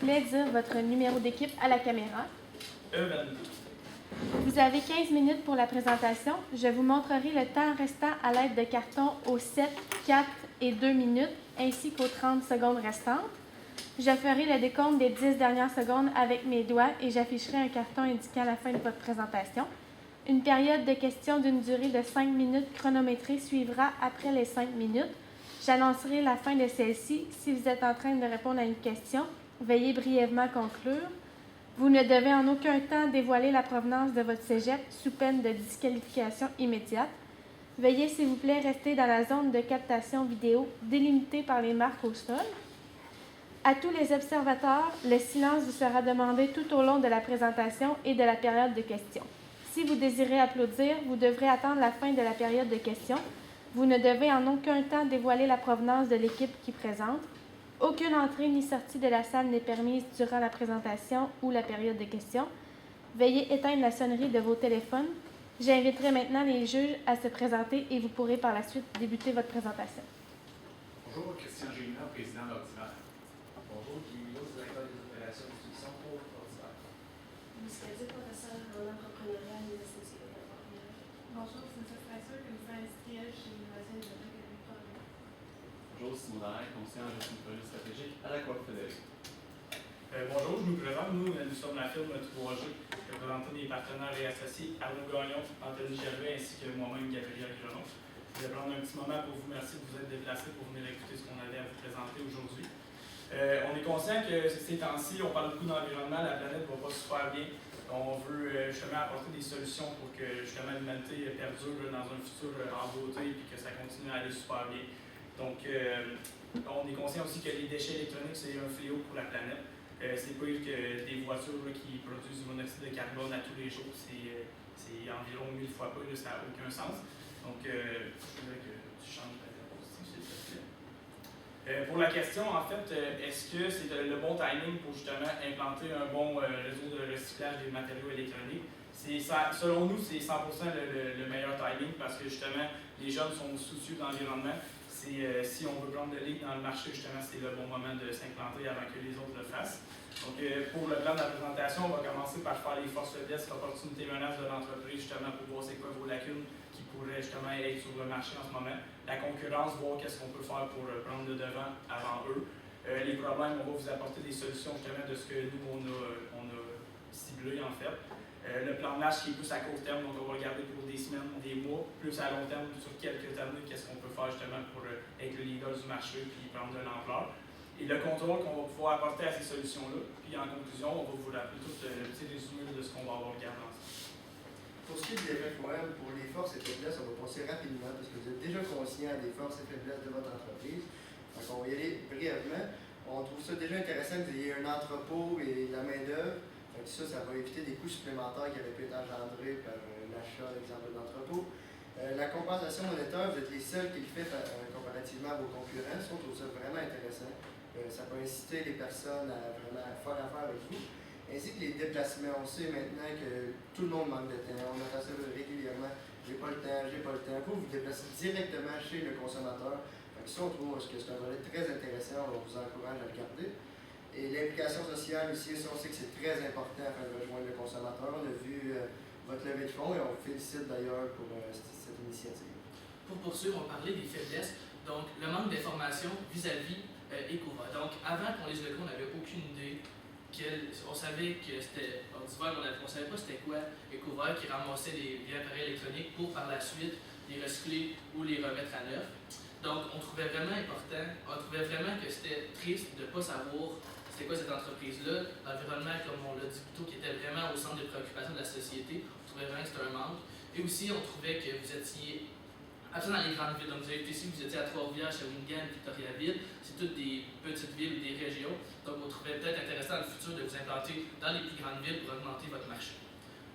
plaît, dire votre numéro d'équipe à la caméra. E22. Vous avez 15 minutes pour la présentation. Je vous montrerai le temps restant à l'aide de cartons aux 7, 4 et 2 minutes, ainsi qu'aux 30 secondes restantes. Je ferai le décompte des 10 dernières secondes avec mes doigts et j'afficherai un carton indiquant la fin de votre présentation. Une période de questions d'une durée de 5 minutes chronométrée suivra après les 5 minutes. J'annoncerai la fin de celle-ci. Si vous êtes en train de répondre à une question, veuillez brièvement conclure. Vous ne devez en aucun temps dévoiler la provenance de votre cégep sous peine de disqualification immédiate. Veuillez, s'il vous plaît, rester dans la zone de captation vidéo délimitée par les marques au sol. À tous les observateurs, le silence vous sera demandé tout au long de la présentation et de la période de questions. Si vous désirez applaudir, vous devrez attendre la fin de la période de questions. Vous ne devez en aucun temps dévoiler la provenance de l'équipe qui présente. Aucune entrée ni sortie de la salle n'est permise durant la présentation ou la période de questions. Veuillez éteindre la sonnerie de vos téléphones. J'inviterai maintenant les juges à se présenter et vous pourrez par la suite débuter votre présentation. Bonjour, Christian Gélinas, président d'Ordivaire. Bonjour, Guy Hulot, directeur des opérations d'instruction pour Ordivaire. Miss Cadieux, professeur en entrepreneuriat à l'Université de Californie. Bonjour, c'est M. Fraser, commissaire industriel chez l'Innovation et Développement Académique Trois-Rivières. Bonjour, Simon Dallaire, conseiller en gestion de projet stratégique à la Coop fédérée. Bonjour, je nous présente. Nous sommes la firme 3G, représentée des partenaires et associés Arnaud Gagnon, Anthony Gervais ainsi que moi-même, Gabriel Grenon. Je vais prendre un petit moment pour vous remercier de vous être déplacés pour venir écouter ce qu'on avait à vous présenter aujourd'hui. On est conscient que ces temps-ci, on parle beaucoup d'environnement, la planète ne va pas super bien. On veut justement apporter des solutions pour que justement l'humanité perdure dans un futur en beauté et que ça continue à aller super bien. Donc, on est conscient aussi que les déchets électroniques, c'est un fléau pour la planète. C'est pire que des voitures qui produisent du monoxyde de carbone à tous les jours. C'est environ 1000 fois plus, ça n'a aucun sens. Donc, je voudrais que tu changes la diapositive, s'il te plaît. Pour la question, en fait, est-ce que c'est le bon timing pour justement implanter un bon réseau de recyclage des matériaux électroniques? Selon nous, c'est 100% le meilleur timing parce que justement, les jeunes sont soucieux de l'environnement. Si on veut prendre de ligne dans le marché, justement, c'est le bon moment de s'implanter avant que les autres le fassent. Donc, pour le plan de la présentation, on va commencer par faire les forces faiblesses, opportunités, menaces de l'entreprise, justement, pour voir c'est quoi vos lacunes qui pourraient justement être sur le marché en ce moment. La concurrence, voir qu'est-ce qu'on peut faire pour prendre le devant avant eux. Les problèmes, on va vous apporter des solutions justement de ce que nous, on a ciblé en fait. Le plan de match qui est plus à court terme, donc on va regarder pour des semaines, des mois, plus à long terme, sur quelques années, qu'est-ce qu'on peut faire justement pour être le leader du marché puis prendre de l'ampleur. Et le contrôle qu'on va pouvoir apporter à ces solutions-là. Puis en conclusion, on va vous rappeler tout le petit résumé de ce qu'on va avoir regardé ensemble. Pour ce qui est des FFOM, pour les forces et faiblesses, on va passer rapidement parce que vous êtes déjà conscient des forces et faiblesses de votre entreprise. Donc on va y aller brièvement. On trouve ça déjà intéressant que vous ayez un entrepôt et de la main-d'œuvre. Ça va éviter des coûts supplémentaires qui avaient pu être engendrés par l'achat, exemple, d'entrepôt. La compensation monétaire, vous êtes les seuls qui le font comparativement à vos concurrents. Ça, on trouve ça vraiment intéressant. Ça peut inciter les personnes à vraiment faire affaire avec vous. Ainsi que les déplacements. On sait maintenant que tout le monde manque de temps. On entend ça régulièrement. J'ai pas le temps. Vous vous déplacez directement chez le consommateur. Ça, on trouve que c'est un volet très intéressant. On vous encourage à le garder. Et l'implication sociale aussi, ça, on sait que c'est très important afin de rejoindre le consommateur. On a vu votre levée de fonds et on vous félicite d'ailleurs pour cette initiative. Pour poursuivre, on parlait des faiblesses. Donc, le manque d'informations vis-à-vis Ecova. Donc, avant qu'on les locaux, on n'avait aucune idée. On savait que c'était Ordivaire, on ne savait pas c'était quoi Ecova qui ramassait les appareils électroniques pour par la suite les recycler ou les remettre à neuf. Donc, on trouvait vraiment important, on trouvait vraiment que c'était triste de ne pas savoir c'était quoi cette entreprise-là. L'environnement, comme on l'a dit plus tôt, qui était vraiment au centre des préoccupations de la société, on trouvait vraiment que c'était un manque. Et aussi, on trouvait que vous étiez absent dans les grandes villes. Donc, vous avez été ici, vous étiez à Trois-Rivières, Shawinigan, Victoriaville. C'est toutes des petites villes ou des régions. Donc, on trouvait peut-être intéressant dans le futur de vous implanter dans les plus grandes villes pour augmenter votre marché.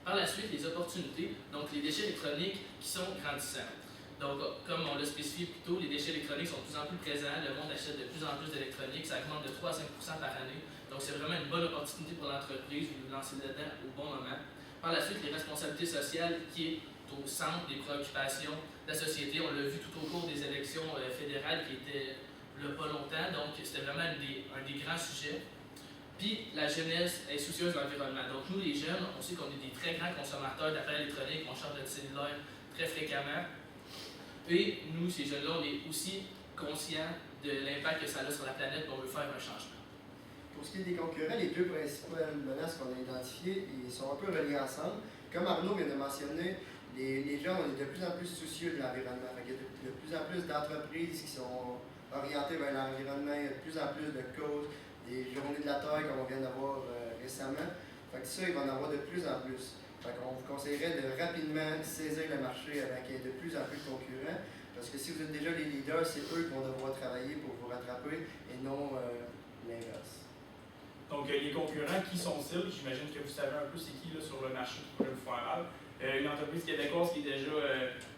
Par la suite, les opportunités, donc les déchets électroniques qui sont grandissants. Donc, comme on l'a spécifié plus tôt, les déchets électroniques sont de plus en plus présents, le monde achète de plus en plus d'électronique, ça augmente de 3 à 5% par année. Donc, c'est vraiment une bonne opportunité pour l'entreprise, vous vous lancez là-dedans au bon moment. Par la suite, les responsabilités sociales qui est au centre des préoccupations de la société. On l'a vu tout au cours des élections fédérales qui étaient là pas longtemps, donc c'était vraiment un des grands sujets. Puis la jeunesse est soucieuse de l'environnement. Donc nous, les jeunes, on sait qu'on est des très grands consommateurs d'appareils électroniques, on charge notre cellulaire très fréquemment. Et nous, ces jeunes-là, on est aussi conscients de l'impact que ça a sur la planète et on veut faire un changement. Pour ce qui est des concurrents, les deux principales menaces qu'on a identifiées, ils sont un peu reliés ensemble. Comme Arnaud vient de mentionner, les gens, on est de plus en plus soucieux de l'environnement. Il y a de plus en plus d'entreprises qui sont orientées vers l'environnement, il y a de plus en plus de causes, des journées de la Terre comme on vient d'avoir récemment. Fait que ça, il va en avoir de plus en plus. Fait qu'on vous conseillerait de rapidement saisir le marché avant qu'il y ait de plus en plus de concurrents. Parce que si vous êtes déjà les leaders, c'est eux qui vont devoir travailler pour vous rattraper et non l'inverse. Donc, les concurrents qui sont cibles, j'imagine que vous savez un peu c'est qui là, sur le marché qui pourrait vous faire mal. Une entreprise québécoise qui est déjà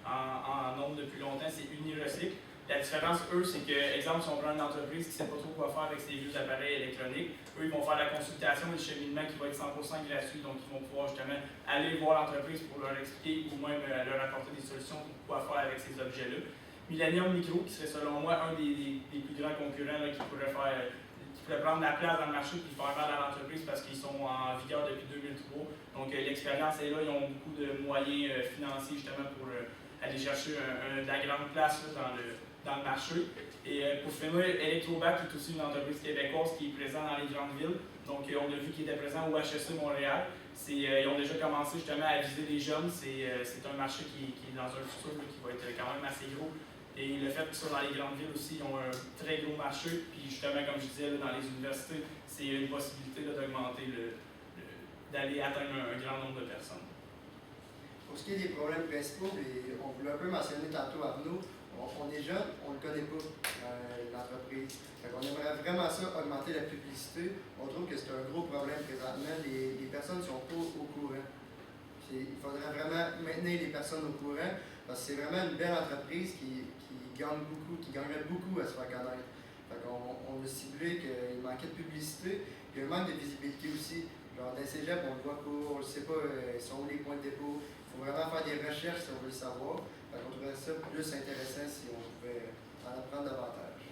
en nombre depuis longtemps, c'est Unirecycle. La différence, eux, c'est que, exemple, si on prend une entreprise qui ne sait pas trop quoi faire avec ses vieux appareils électroniques, eux, ils vont faire la consultation et le cheminement qui va être 100% gratuit. Donc, ils vont pouvoir justement aller voir l'entreprise pour leur expliquer ou même leur apporter des solutions pour quoi faire avec ces objets-là. Millennium Micro, qui serait selon moi un des plus grands concurrents là, qui pourrait prendre la place dans le marché et faire mal à l'entreprise parce qu'ils sont en vigueur depuis 2003. Donc, l'expérience est là, ils ont beaucoup de moyens financiers justement pour aller chercher de la grande place là, dans le marché. Et pour finir, Electrobac, qui est aussi une entreprise québécoise qui est présente dans les grandes villes. Donc, on a vu qu'ils étaient présents au HEC Montréal. Ils ont déjà commencé justement à viser les jeunes. C'est un marché qui est dans un futur qui va être quand même assez gros. Et le fait qu'ils soient dans les grandes villes aussi, ils ont un très gros marché. Puis justement, comme je disais, là, dans les universités, c'est une possibilité d'augmenter, d'aller atteindre un grand nombre de personnes. Pour ce qui est des problèmes principaux, et on vous l'a un peu mentionné tantôt Arnaud, on est jeune, on ne le connaît pas, l'entreprise. On aimerait vraiment ça, augmenter la publicité. On trouve que c'est un gros problème présentement. Les personnes ne sont pas au courant. Il faudrait vraiment maintenir les personnes au courant parce que c'est vraiment une belle entreprise qui gagne beaucoup, qui gagnerait beaucoup à se faire connaître. On a ciblé qu'il manquait de publicité, il y a un manque de visibilité aussi. Genre dans les cégeps, on ne le voit pas, on ne sait pas sont où les points de dépôt. Il faut vraiment faire des recherches si on veut le savoir. On trouverait ça plus intéressant si on pouvait en apprendre davantage.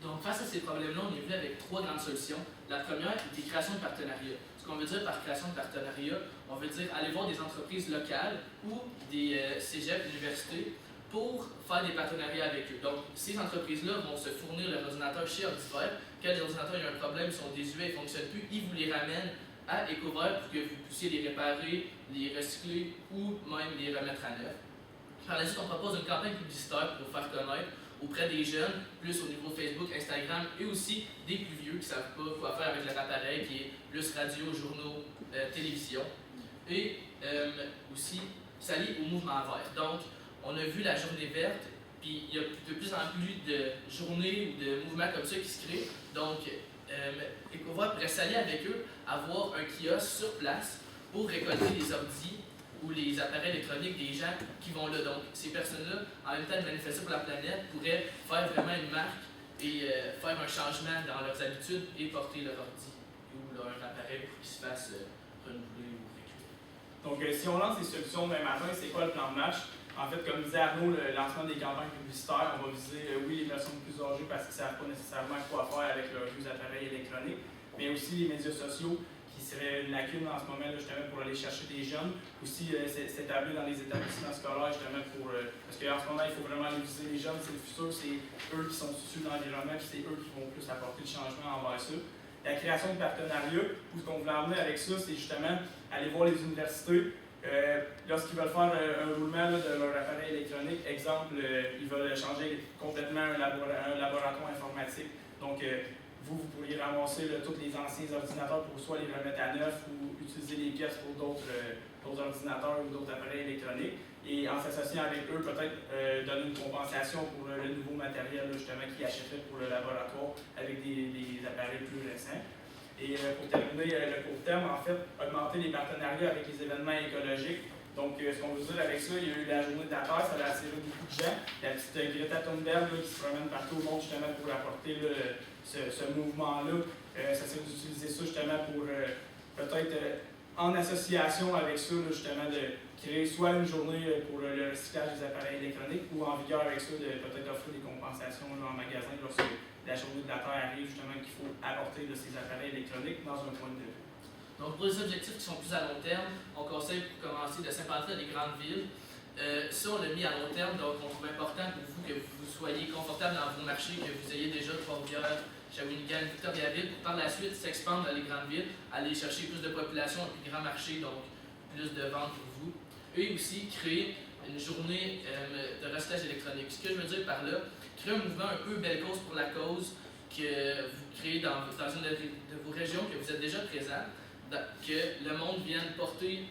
Donc, face à ces problèmes-là, on est venu avec 3 grandes solutions. La première est des créations de partenariats. Ce qu'on veut dire par création de partenariat, on veut dire aller voir des entreprises locales ou des cégeps, universités, pour faire des partenariats avec eux. Donc, ces entreprises-là vont se fournir leur ordinateur chez Ordivert. Quand les ordinateurs ont un problème, ils sont désuets, ils ne fonctionnent plus, ils vous les ramènent à Ecovert pour que vous puissiez les réparer, les recycler ou même les remettre à neuf. Par la suite, on propose une campagne publicitaire pour faire connaître auprès des jeunes, plus au niveau Facebook, Instagram, et aussi des plus vieux qui ne savent pas quoi faire avec leur appareil, qui est plus radio, journaux, télévision. Et aussi, s'allier au mouvement vert. Donc, on a vu la journée verte, puis il y a de plus en plus de journées ou de mouvements comme ça qui se créent. Donc, Ecovert pourrait s'allier avec eux, avoir un kiosque sur place pour récolter les ordi ou les appareils électroniques des gens qui vont là. Donc, ces personnes-là, en même temps de manifester pour la planète, pourraient faire vraiment une marque et faire un changement dans leurs habitudes et porter leur ordi ou leur appareil pour qu'ils se fassent renouveler ou récupérer. Donc, si on lance des solutions demain matin, c'est quoi le plan de match? En fait, comme disait Arnaud, le lancement des campagnes publicitaires, on va viser, oui, les personnes plus âgées parce qu'ils ne savent pas nécessairement quoi faire avec leurs vieux appareils électroniques, mais aussi les médias sociaux, qui serait une lacune en ce moment là, justement pour aller chercher des jeunes. Aussi s'établir dans les établissements scolaires justement parce qu'en ce moment il faut vraiment aller viser les jeunes, c'est le futur, c'est eux qui sont soucieux de l'environnement, puis c'est eux qui vont plus apporter le changement envers ça. La création de partenariats, où ce qu'on voulait amener avec ça, c'est justement aller voir les universités. Lorsqu'ils veulent faire un roulement là, de leur appareil électronique, exemple, ils veulent changer complètement un laboratoire informatique. Donc, vous pourriez ramasser là, tous les anciens ordinateurs pour soit les remettre à neuf ou utiliser les pièces pour d'autres ordinateurs ou d'autres appareils électroniques. Et en s'associant avec eux, peut-être donner une compensation pour le nouveau matériel là, justement qu'ils achèteraient pour le laboratoire avec des appareils plus récents. Et pour terminer le court terme, en fait, augmenter les partenariats avec les événements écologiques. Donc, ce qu'on veut dire avec ça, il y a eu la journée de la Terre, ça a attiré beaucoup de gens. La petite Greta Thunberg là, qui se promène partout au monde justement pour apporter là, ce mouvement-là. Ça serait d'utiliser ça justement pour peut-être en association avec ça, là, justement, de créer soit une journée pour le recyclage des appareils électroniques ou en vigueur avec ça, de peut-être offrir des compensations là, en magasin lorsque la journée de la Terre arrive, justement, qu'il faut apporter de ces appareils électroniques dans un point de vue. Donc, pour les objectifs qui sont plus à long terme, on conseille pour commencer de s'implanter dans les grandes villes. Ça, on l'a mis à long terme, donc on trouve important pour vous que vous soyez confortable dans vos marchés, que vous ayez déjà Trois-Rivières, Shawinigan, Victoriaville, pour par la suite s'expandre dans les grandes villes, aller chercher plus de population, un plus grand marché, donc plus de ventes pour vous. Et aussi créer une journée de recyclage électronique. Ce que je veux dire par là, créer un mouvement un peu belle cause pour la cause que vous créez dans une de vos régions, que vous êtes déjà présent, que le monde vienne porter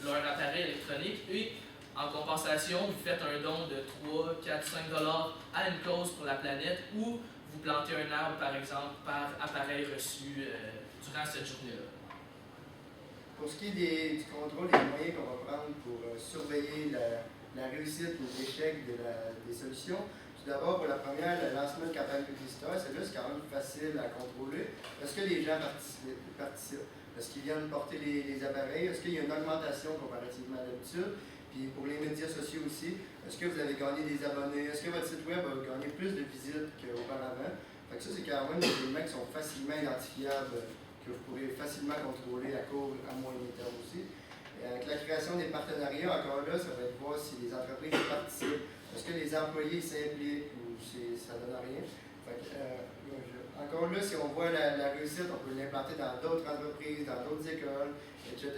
leur appareil électronique et en compensation, vous faites un don de 3, 4, 5 dollars à une cause pour la planète ou vous plantez un arbre, par exemple, par appareil reçu durant cette journée-là. Pour ce qui est du contrôle des moyens qu'on va prendre pour surveiller la réussite ou l'échec des solutions, tout d'abord, pour la première, le lancement de campagne publicitaire, celle-là, c'est quand même facile à contrôler. Est-ce que les gens participent? Est-ce qu'ils viennent porter les appareils? Est-ce qu'il y a une augmentation comparativement à d'habitude? Puis pour les médias sociaux aussi, est-ce que vous avez gagné des abonnés? Est-ce que votre site web a gagné plus de visites qu'auparavant? Fait que ça, c'est quand même des éléments qui sont facilement identifiables, que vous pourrez facilement contrôler à court et à moyen terme aussi. Et avec la création des partenariats, encore là, ça va être voir si les entreprises participent. Est-ce que les employés s'impliquent ou ça ne donne rien? Fait que, encore là, si on voit la réussite, on peut l'implanter dans d'autres entreprises, dans d'autres écoles, etc.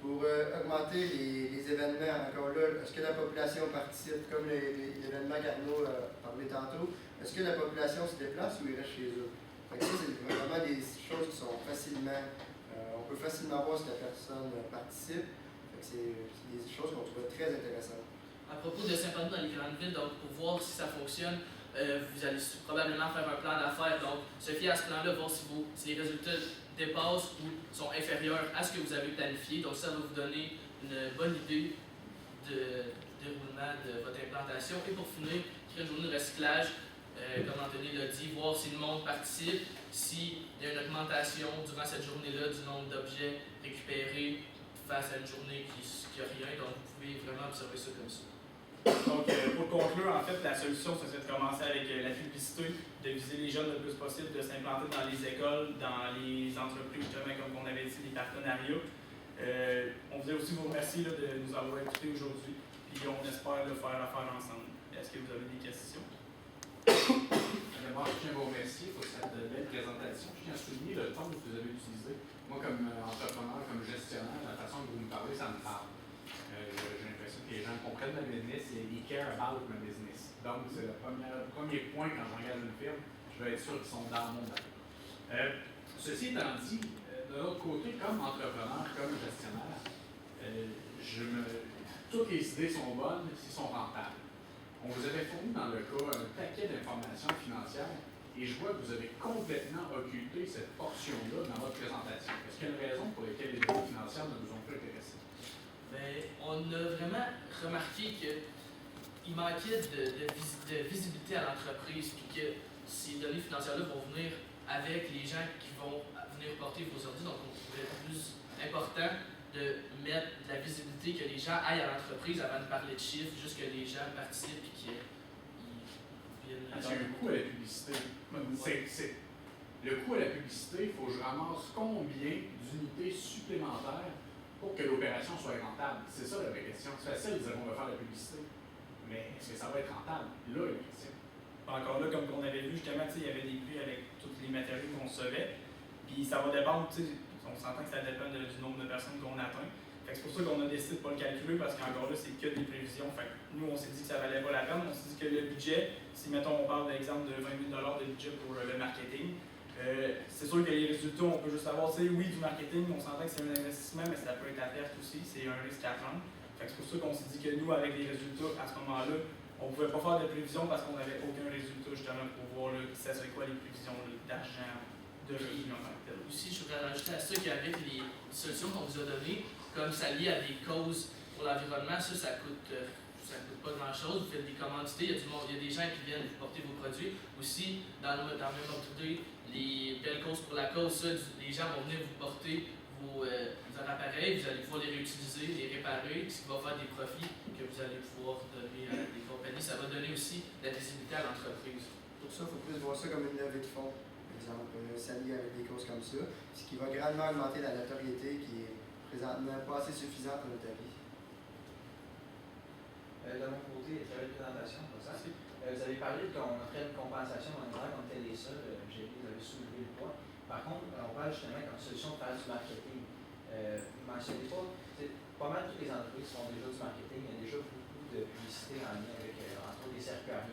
Pour augmenter les événements, encore là, est-ce que la population participe, comme l'événement qu'Arnaud a parlé tantôt, est-ce que la population se déplace ou il reste chez eux? Fait que ça, c'est vraiment des choses qui sont facilement, on peut facilement voir si la personne participe. Fait que c'est des choses qu'on trouve très intéressantes. À propos de s'implanter dans les grandes villes, donc pour voir si ça fonctionne, vous allez probablement faire un plan d'affaires. Donc, se fier à ce plan-là, voir si les résultats dépassent ou sont inférieurs à ce que vous avez planifié. Donc, ça va vous donner une bonne idée de déroulement de votre implantation. Et pour finir, créer une journée de recyclage, comme Anthony l'a dit, voir si le monde participe, s'il y a une augmentation durant cette journée-là du nombre d'objets récupérés face à une journée qui n'a rien. Donc, vous pouvez vraiment observer ça comme ça. Donc, pour conclure, en fait, la solution, ça serait de commencer avec la publicité, de viser les jeunes le plus possible, de s'implanter dans les écoles, dans les entreprises, justement, comme on avait dit, les partenariats. On voudrait aussi vous remercier là, de nous avoir écoutés aujourd'hui, puis on espère le faire affaire ensemble. Est-ce que vous avez des questions? D'abord, je tiens à vous remercier pour cette belle présentation. Je tiens à souligner le ton que vous avez utilisé. Moi, comme entrepreneur, comme gestionnaire, la façon que vous me parlez, ça me parle. J'ai l'impression que les gens comprennent ma business et ils care about my business. Donc, c'est le premier point quand j'engage une firme, je veux être sûr qu'ils sont dans mon bateau. Ceci étant dit, de l'autre côté, comme entrepreneur, comme gestionnaire, toutes les idées sont bonnes s'ils sont rentables. On vous avait fourni dans le cas un paquet d'informations financières et je vois que vous avez complètement occulté cette portion-là dans votre présentation. Est-ce qu'il y a une raison pour laquelle les données financières ne vous ont pas intéressé? Bien, on a vraiment remarqué qu'il manquait de visibilité à l'entreprise puis que ces données financières-là vont venir avec les gens qui vont venir porter vos ordi. Donc, on trouvait plus important de mettre de la visibilité, que les gens aillent à l'entreprise avant de parler de chiffres, juste que les gens participent et qu'ils viennent. Il y a un coût à la publicité. Le coût à la publicité, il faut que je ramasse combien d'unités supplémentaires pour que l'opération soit rentable. C'est ça la vraie question. C'est facile de dire qu'on va faire la publicité, mais est-ce que ça va être rentable? Là, la question. Encore là, comme on avait vu, justement, il y avait des prix avec tous les matériaux qu'on recevait. Puis ça va dépendre, on s'entend que ça dépend du nombre de personnes qu'on atteint. Fait que c'est pour ça qu'on a décidé de ne pas le calculer, parce qu'encore là, c'est que des prévisions. Fait que nous, on s'est dit que ça valait pas la peine. On s'est dit que le budget, si mettons on parle d'exemple de 20 000 de budget pour le marketing, c'est sûr que les résultats, on peut juste avoir, oui, du marketing, on s'entend que c'est un investissement, mais ça peut être à perte aussi, c'est un risque à prendre. Fait que c'est pour ça qu'on s'est dit que nous, avec les résultats, à ce moment-là, on ne pouvait pas faire de prévisions parce qu'on n'avait aucun résultat justement pour voir ça serait quoi les prévisions d'argent, de revenus en tant que tel. Aussi, je voudrais rajouter à ça qu'avec les solutions qu'on vous a données, comme ça lié à des causes pour l'environnement, ça coûte pas grand-chose. Vous faites des commandités, il y a des gens qui viennent vous porter vos produits. Aussi, dans le même ordre d'idée, les belles causes pour la cause, les gens vont venir vous porter vos appareils, vous allez pouvoir les réutiliser, les réparer, ce qui va faire des profits que vous allez pouvoir donner à des compagnies. Ça va donner aussi de la visibilité à l'entreprise. Pour ça, il faut plus voir ça comme une levée de fonds. Par exemple, s'allier avec des causes comme ça, ce qui va grandement augmenter la notoriété qui est présentement pas assez suffisante dans notre avis. De mon côté, très belle présentation, pour ça. Vous avez parlé qu'on offrait une compensation monétaire comme était les seuls. Vous avez soulevé le point. Par contre, on parle justement comme solution de faire du marketing. Vous ne mentionnez pas mal toutes les entreprises font déjà du marketing. Il y a déjà beaucoup de publicité en lien avec, entre autres, les circulaires.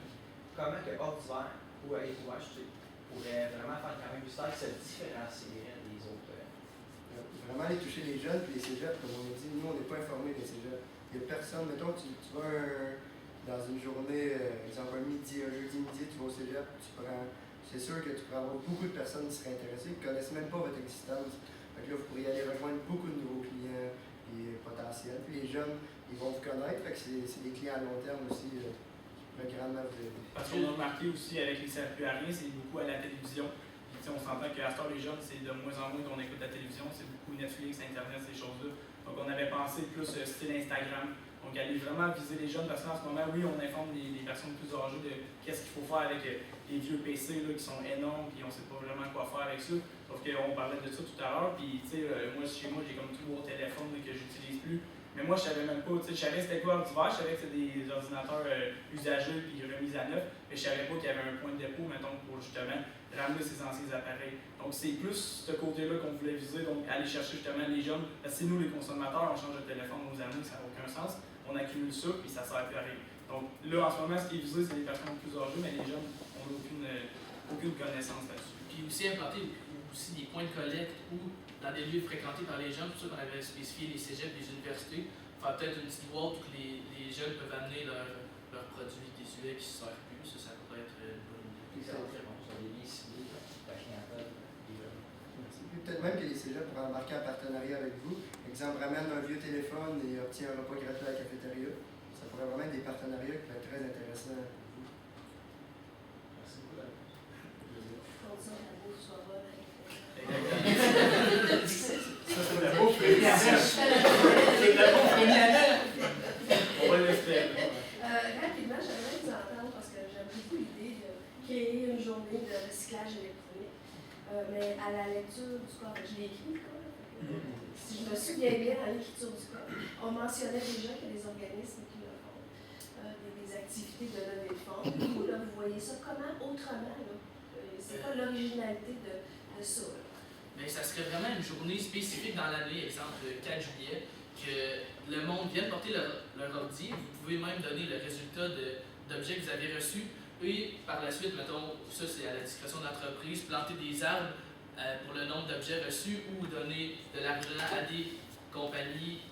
Comment que Hors d'hiver ou Écouvage pourrait vraiment faire quand même du stage qui se différencierait des autres? Vraiment aller toucher les jeunes et les cégeps, comme on a dit, nous on n'est pas informés des cégeps. Il n'y a personne, mettons, tu vas dans une journée, exemple un midi, un jeudi midi, tu vas au cégep, c'est sûr que tu pourras avoir beaucoup de personnes qui seraient intéressées, qui ne connaissent même pas votre existence. Fait que là, vous pourriez aller rejoindre beaucoup de nouveaux clients et potentiels. Puis les jeunes, ils vont vous connaître, fait que c'est des clients à long terme aussi qui pourraient grandement vous aider. Parce qu'on a remarqué aussi avec les circuariens, c'est beaucoup à la télévision. Puis, on s'entend qu'à ce temps, les jeunes, c'est de moins en moins qu'on écoute la télévision, c'est beaucoup Netflix, Internet, ces choses-là. Donc on avait pensé plus style Instagram. Donc aller vraiment viser les jeunes parce qu'en ce moment, oui, on informe les personnes plus âgées de qu'est-ce qu'il faut faire avec les vieux PC là, qui sont énormes puis on ne sait pas vraiment quoi faire avec ça. Sauf qu'on parlait de ça tout à l'heure. Puis tu sais, moi chez moi, j'ai comme 3 téléphones là, que j'utilise plus. Mais moi, je savais même pas, tu sais, je savais c'était quoi d'hiver, je savais que c'était des ordinateurs usagés puis remis à neuf, mais je savais pas qu'il y avait un point de dépôt, mettons, pour justement ramener ces anciens appareils. Donc c'est plus ce côté-là qu'on voulait viser, donc aller chercher justement les jeunes. Parce que nous, les consommateurs, on change de téléphone aux années, ça n'a aucun sens. On accumule ça, puis ça sert plus à rien. Donc là, en ce moment, ce qui est visé, c'est les personnes plus âgées, mais les jeunes n'ont aucune connaissance là-dessus. Puis aussi implanter aussi des points de collecte ou dans des lieux fréquentés par les jeunes, pour ça qu'on avait spécifié les cégeps, les universités, faire peut-être une petite boîte où les jeunes peuvent amener leurs produits désuets qui ne se servent plus, ça pourrait être une bonne idée. C'est très bon, ça les liens ciblés, la clientèle des jeunes. Peut-être même que les cégeps pourraient embarquer en partenariat avec vous. Exemple, ramène un vieux téléphone et obtient un repas gratuit à la cafétéria. Ça pourrait vraiment être des partenariats qui pourraient être très intéressants pour vous. Merci beaucoup. Condition que la bouffe soit bonne. Ça, c'est de la bouffe première. C'est de la bouffe première. On va l'espérer. Rapidement, j'aimerais vous entendre parce que j'aime beaucoup l'idée de créer une journée de recyclage électronique. Mais à la lecture du code, je l'ai écrit, quoi. Si je me souviens bien, à l'écriture du code, on mentionnait déjà qu'il y a des organismes qui le font, des activités de levée de fonds. Vous, là, vous voyez ça comment autrement? C'est pas l'originalité de ça? Là? Mais ça serait vraiment une journée spécifique dans l'année, exemple le 4 juillet, que le monde vienne porter leur ordi. Vous pouvez même donner le résultat d'objets que vous avez reçus. Et par la suite, mettons, ça c'est à la discrétion de l'entreprise, planter des arbres pour le nombre d'objets reçus ou donner de l'argent à des compagnies,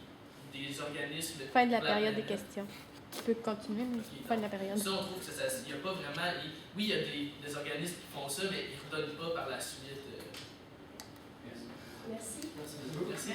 des organismes. Fin de la période des questions. Tu peux continuer, mais fin de la période. Ça, on trouve qu'il n'y a pas vraiment. Oui, il y a des organismes qui font ça, mais ils ne redonnent pas par la suite. Merci. Merci beaucoup. Merci.